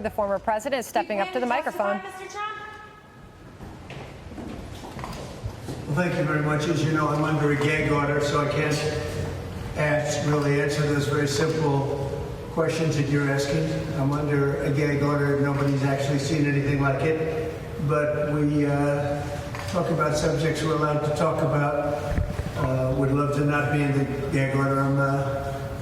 The former president is stepping up to the microphone. Mr. Trump? Well, thank you very much. As you know, I'm under a gag order, so I can't really answer those very simple questions that you're asking. I'm under a gag order. Nobody's actually seen anything like it. But we talk about subjects we're allowed to talk about. Would love to not be in the gag order. I'm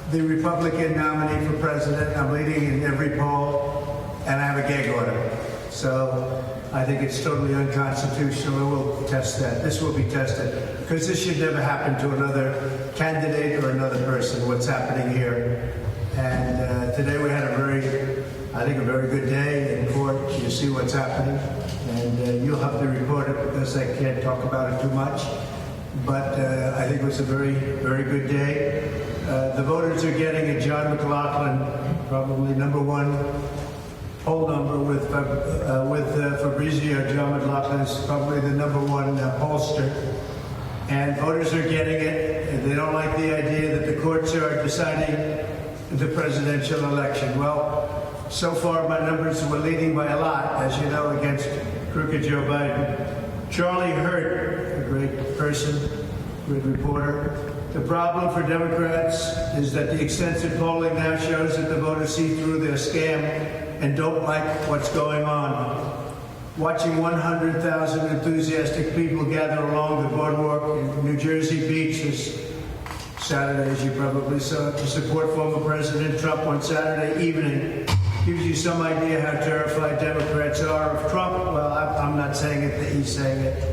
the Republican nominee for president. I'm leading in every poll. And I have a gag order. So I think it's totally unconstitutional, and we'll test that. This will be tested, because this should never happen to another candidate or another person, what's happening here. And today we had a very good day in court. You see what's happening. And you'll have to report it, because I can't talk about it too much. But I think it was a very, very good day. The voters are getting a John McLaughlin, probably number one poll number with Fabrizio. John McLaughlin is probably the number one pollster. And voters are getting it. And they don't like the idea that the courts are deciding the presidential election. Well, so far my numbers were leading by a lot, as you know, against crooked Joe Biden. Charlie Hurt, a great person, great reporter. The problem for Democrats is that the extensive polling now shows that the voters see through their scam and don't like what's going on. Watching 100,000 enthusiastic people gather along the boardwalk in New Jersey Beach this Saturday, as you probably saw, to support former President Trump on Saturday evening gives you some idea how terrified Democrats are of Trump. Well, I'm not saying it, that he's saying it.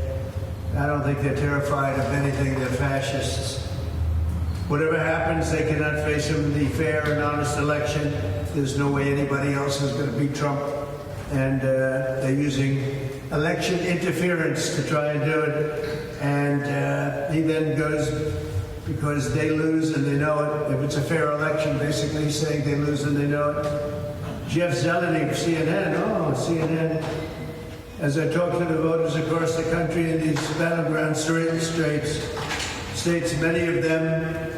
I don't think they're terrified of anything. They're fascists. Whatever happens, they cannot face him in the fair and honest election. There's no way anybody else is going to beat Trump. And they're using election interference to try and do it. And he then goes, because they lose and they know it. If it's a fair election, basically he's saying they lose and they know it. Jeff Zeleny of CNN. As I talk to the voters across the country in these battleground states, many of them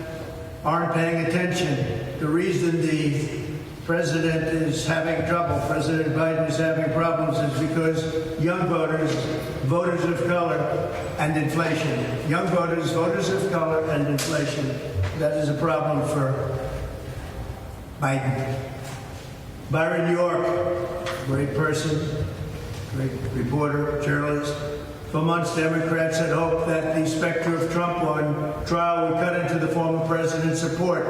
aren't paying attention. The reason the president is having trouble, President Biden is having problems, is because young voters, voters of color, and inflation. Young voters, voters of color, and inflation. That is a problem for Biden. Byron York, great person, great reporter, journalist. For months, Democrats had hoped that the specter of Trump on trial would cut into the former president's support.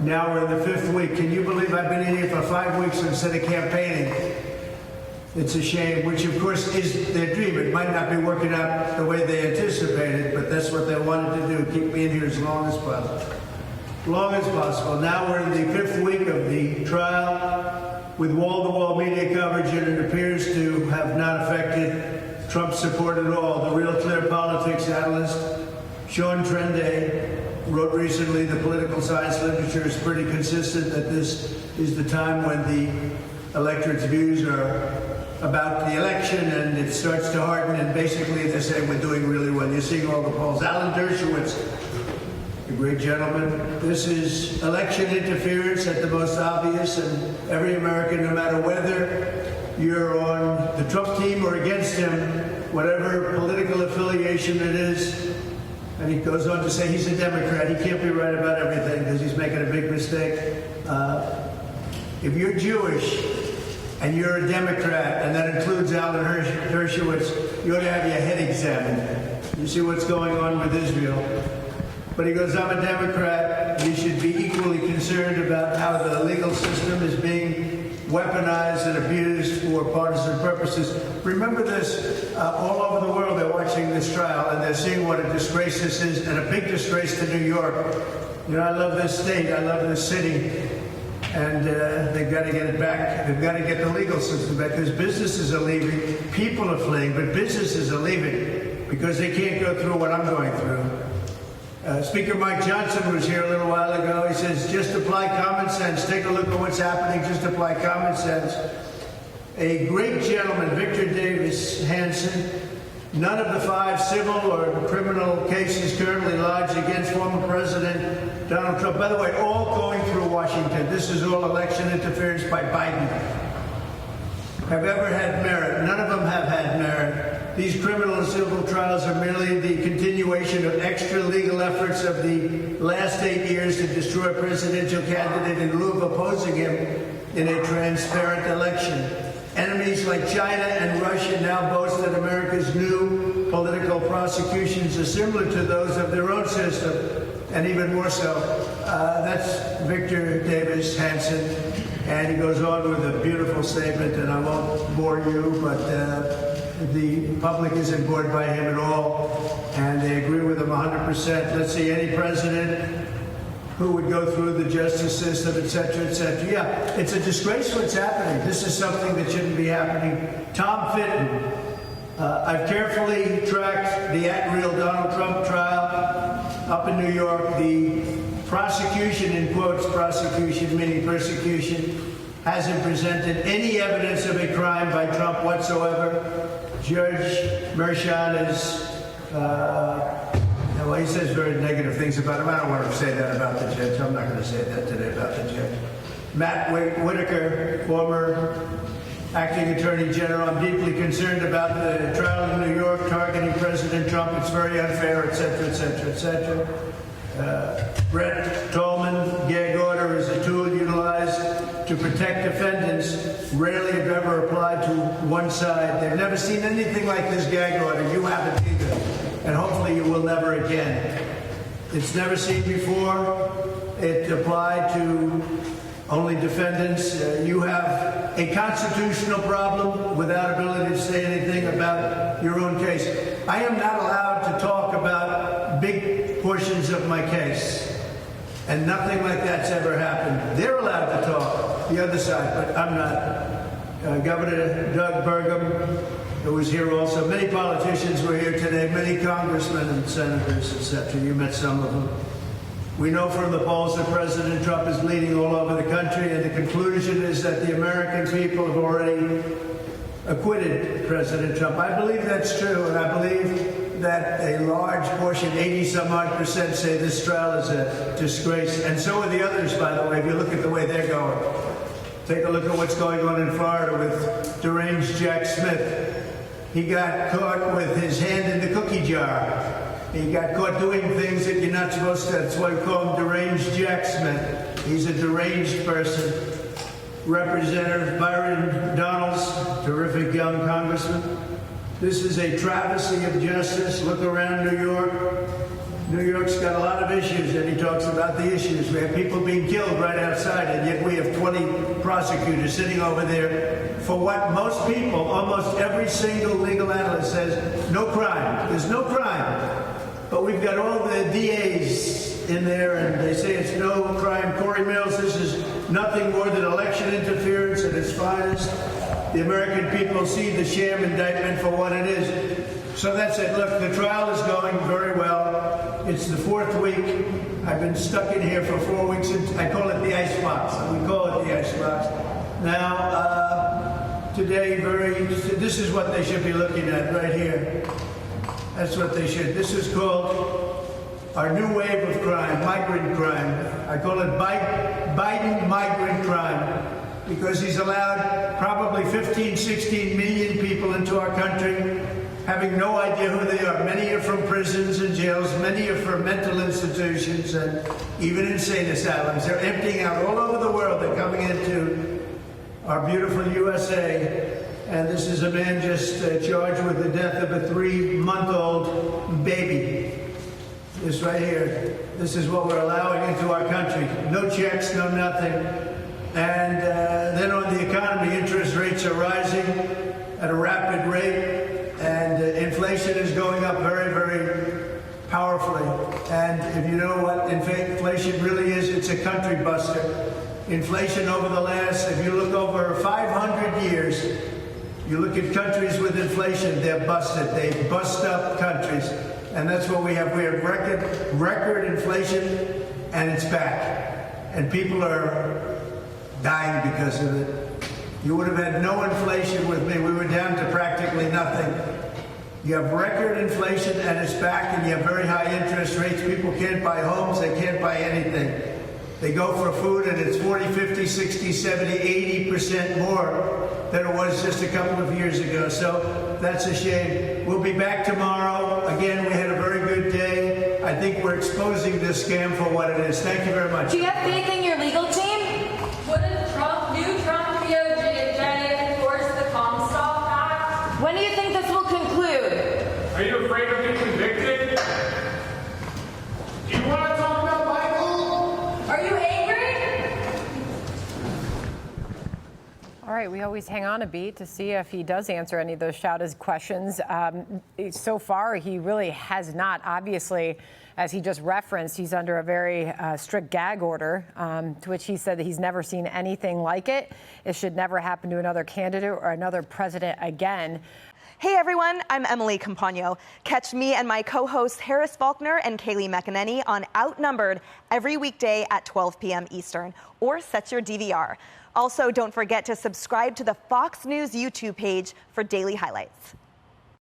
Now we're in the fifth week. Can you believe I've been in here for 5 weeks instead of campaigning? It's a shame, which of course is their dream. It might not be working out the way they anticipated, but that's what they wanted to do, keep me in here as long as possible. Now we're in the fifth week of the trial with wall-to-wall media coverage, and it appears to have not affected Trump's support at all. The Real Clear Politics analyst, Sean Trende, wrote recently, the political science literature is pretty consistent that this is the time when the electorate's views are about the election, and it starts to harden, and basically they're saying we're doing really well. You're seeing all the polls. Alan Dershowitz, a great gentleman. This is election interference at the most obvious, and every American, no matter whether you're on the Trump team or against him, whatever political affiliation it is, and he goes on to say he's a Democrat. He can't be right about everything because he's making a big mistake. If you're Jewish and you're a Democrat, and that includes Alan Dershowitz, you ought to have your head examined. You see what's going on with Israel. But he goes, I'm a Democrat. You should be equally concerned about how the legal system is being weaponized and abused for partisan purposes. Remember this, all over the world they're watching this trial and they're seeing what a disgrace this is, and a big disgrace to New York. You know, I love this state, I love this city, and they've got to get it back. They've got to get the legal system back, because businesses are leaving, people are fleeing, but businesses are leaving because they can't go through what I'm going through. Speaker Mike Johnson was here a little while ago. He says, just apply common sense. Take a look at what's happening. Just apply common sense. A great gentleman, Victor Davis Hanson, none of the 5 civil or criminal cases currently lodged against former President Donald Trump, by the way, all going through Washington. This is all election interference by Biden. have ever had merit. None of them have had merit. These criminal and civil trials are merely the continuation of extra legal efforts of the last 8 years to destroy a presidential candidate in lieu of opposing him in a transparent election. Enemies like China and Russia now boast that America's new political prosecutions are similar to those of their own system, and even more so. That's Victor Davis Hanson, and he goes on with a beautiful statement, and I won't bore you, but the public isn't bored by him at all, and they agree with him 100%. Let's see, any president who would go through the justice system, et cetera, et cetera. Yeah, it's a disgrace what's happening. This is something that shouldn't be happening. Tom Fitton. I've carefully tracked the at-real Donald Trump trial up in New York. The prosecution, in quotes, prosecution meaning persecution, hasn't presented any evidence of a crime by Trump whatsoever. Judge Merchan is, well, he says very negative things about him. I don't want to say that about the judge. I'm not going to say that today about the judge. Matt Whitaker, former acting attorney general. I'm deeply concerned about the trial in New York targeting President Trump. It's very unfair, et cetera, et cetera, et cetera. Brett Tolman, gag order is a tool utilized to protect defendants. Rarely have ever applied to one side. They've never seen anything like this gag order. You haven't either. And hopefully you will never again. It's never seen before. It applied to only defendants. You have a constitutional problem without ability to say anything about your own case. I am not allowed to talk about big portions of my case, and nothing like that's ever happened. They're allowed to talk, the other side, but I'm not. Governor Doug Burgum, who was here also. Many politicians were here today, many congressmen and senators, etc. You met some of them. We know from the polls that President Trump is leading all over the country, and the conclusion is that the American people have already acquitted President Trump. I believe that's true, and I believe that a large portion, 80-some-odd%, say this trial is a disgrace. And so are the others, by the way, if you look at the way they're going. Take a look at what's going on in Florida with deranged Jack Smith. He got caught with his hand in the cookie jar. He got caught doing things that you're not supposed to. That's why we call him deranged Jack Smith. He's a deranged person. Representative Byron Donalds, terrific young congressman. This is a travesty of justice. Look around New York. New York's got a lot of issues, and he talks about the issues. We have people being killed right outside, and yet we have 20 prosecutors sitting over there for what most people, almost every single legal analyst says, no crime. There's no crime. But we've got all the DAs in there, and they say it's no crime. Corey Mills, this is nothing more than election interference at its finest. The American people see the sham indictment for what it is. So that's it. Look, the trial is going very well. It's the 4th week. I've been stuck in here for 4 weeks. I call it the icebox. We call it the icebox. Now, today, this is what they should be looking at right here. That's what they should. This is called our new wave of crime, migrant crime. I call it Biden migrant crime, because he's allowed probably 15, 16 million people into our country, having no idea who they are. Many are from prisons and jails. Many are from mental institutions and even insane asylums. They're emptying out all over the world. They're coming into our beautiful USA. And this is a man just charged with the death of a 3-month-old baby. This right here. This is what we're allowing into our country. No checks, no nothing. And then on the economy, interest rates are rising at a rapid rate. And inflation is going up very, very powerfully. And if you know what inflation really is, it's a country buster. Inflation over the last, if you look over 500 years, you look at countries with inflation, they're busted. They bust up countries. And that's what we have. We have record inflation, and it's back. And people are dying because of it. You would have had no inflation with me. We were down to practically nothing. You have record inflation, and it's back, and you have very high interest rates. People can't buy homes. They can't buy anything. They go for food, and it's 40, 50, 60, 70, 80% more than it was just a couple of years ago. So that's a shame. We'll be back tomorrow. Again, we had a very good day. I think we're exposing this scam for what it is. Thank you very much. Do you have faith in your legal team? Wouldn't new Trump DOJ enforce the Comstock Act? When do you think this will conclude? Are you afraid of being convicted? Do you want to talk about Michael? Are you angry? All right, we always hang on a beat to see if he does answer any of those shouted questions. So far, he really has not. Obviously, as he just referenced, he's under a very strict gag order, to which he said that he's never seen anything like it. It should never happen to another candidate or another president again. Hey everyone, I'm Emily Campagno. Catch me and my co-hosts Harris Faulkner and Kaylee McEnany on Outnumbered every weekday at 12 p.m. Eastern, or set your DVR. Also, don't forget to subscribe to the Fox News YouTube page for daily highlights.